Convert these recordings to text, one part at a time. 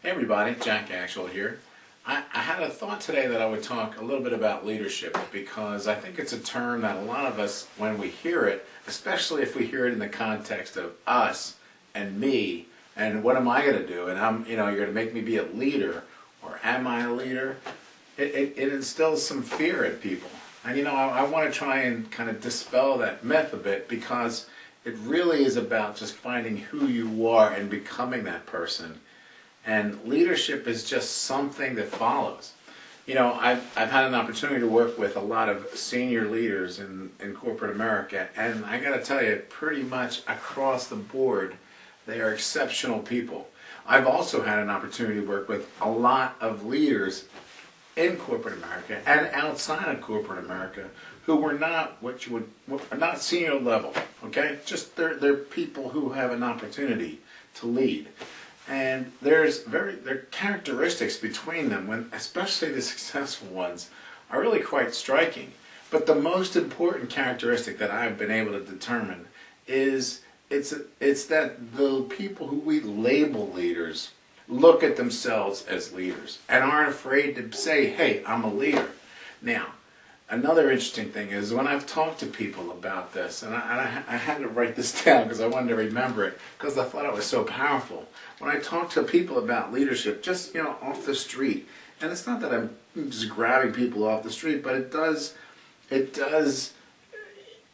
Hey everybody, Jack Actual here. I had a thought today that I would talk a little bit about leadership because I think it's a term that a lot of us, when we hear it, especially if we hear it in the context of us and me, and what am I going to do, and you're going to make me be a leader, or am I a leader? It instills some fear in people. And I want to try and kind of dispel that myth a bit because it really is about just finding who you are and becoming that person. And leadership is just something that follows. I've had an opportunity to work with a lot of senior leaders in corporate America, and I got to tell you, pretty much across the board, they are exceptional people. I've also had an opportunity to work with a lot of leaders in corporate America and outside of corporate America who were not not senior level. Okay, just they're people who have an opportunity to lead. And there are characteristics between them, especially the successful ones, are really quite striking. But the most important characteristic that I've been able to determine is it's that the people who we label leaders look at themselves as leaders and aren't afraid to say, "Hey, I'm a leader." Now, another interesting thing is when I've talked to people about this, and I had to write this down because I wanted to remember it because I thought it was so powerful. When I talk to people about leadership, just off the street, and it's not that I'm just grabbing people off the street, but it does.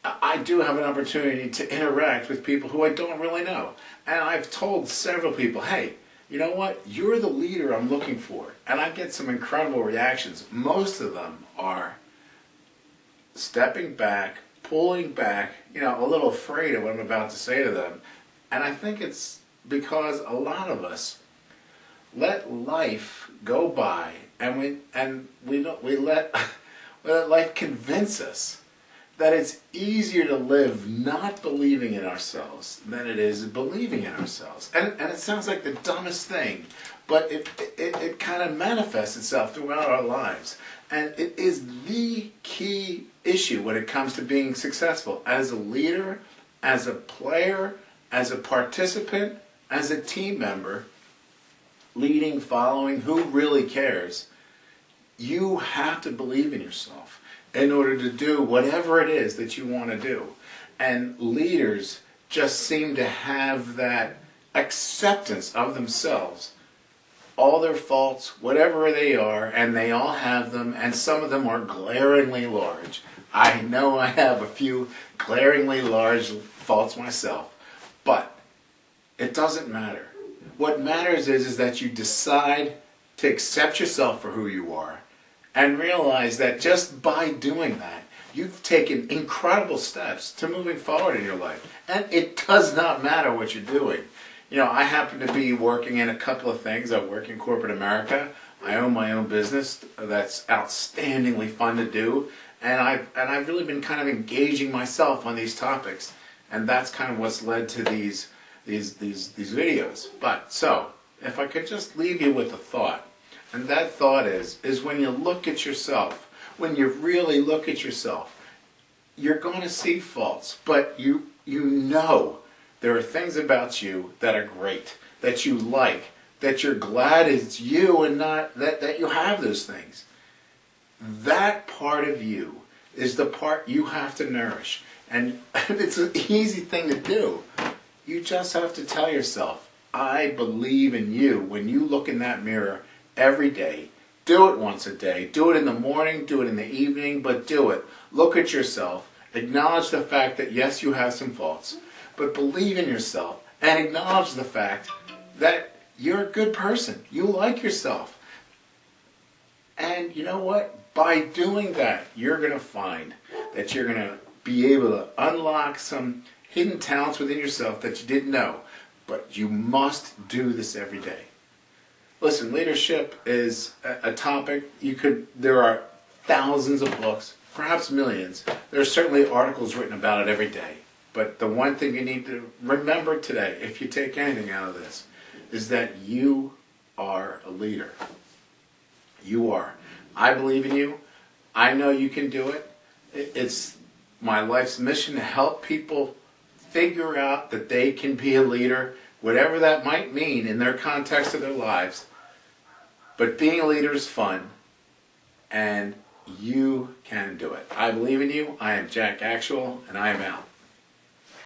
I do have an opportunity to interact with people who I don't really know, and I've told several people, "Hey, you know what? You're the leader I'm looking for," and I get some incredible reactions. Most of them are stepping back, pulling back, a little afraid of what I'm about to say to them. And I think it's because a lot of us let life go by, and we let life convince us that it's easier to live not believing in ourselves than it is believing in ourselves. And it sounds like the dumbest thing, but it kind of manifests itself throughout our lives. And it is the key issue when it comes to being successful as a leader, as a player, as a participant, as a team member, leading, following, who really cares. You have to believe in yourself in order to do whatever it is that you want to do. And leaders just seem to have that acceptance of themselves, all their faults, whatever they are, and they all have them, and some of them are glaringly large. I know I have a few glaringly large faults myself, but it doesn't matter. What matters is that you decide to accept yourself for who you are and realize that just by doing that, you've taken incredible steps to moving forward in your life. And it does not matter what you're doing. I happen to be working in a couple of things. I work in corporate America. I own my own business that's outstandingly fun to do. And I've really been kind of engaging myself on these topics. And that's kind of what's led to these videos. But so, if I could just leave you with a thought, and that thought is when you look at yourself, when you really look at yourself, you're going to see faults, but you know there are things about you that are great, that you like, that you're glad it's you and not that you have those things. That part of you is the part you have to nourish. And it's an easy thing to do. You just have to tell yourself, "I believe in you." When you look in that mirror every day, do it once a day, do it in the morning, do it in the evening, but do it. Look at yourself, acknowledge the fact that yes, you have some faults, but believe in yourself and acknowledge the fact that you're a good person. You like yourself. And you know what? By doing that, you're going to find that you're going to be able to unlock some hidden talents within yourself that you didn't know. But you must do this every day. Listen, leadership is a topic there are thousands of books, perhaps millions. There are certainly articles written about it every day. But the one thing you need to remember today, if you take anything out of this, is that you are a leader. You are. I believe in you. I know you can do it. It's my life's mission to help people figure out that they can be a leader, whatever that might mean in their context of their lives. But being a leader is fun, and you can do it. I believe in you. I am Jack Actual, and I am out.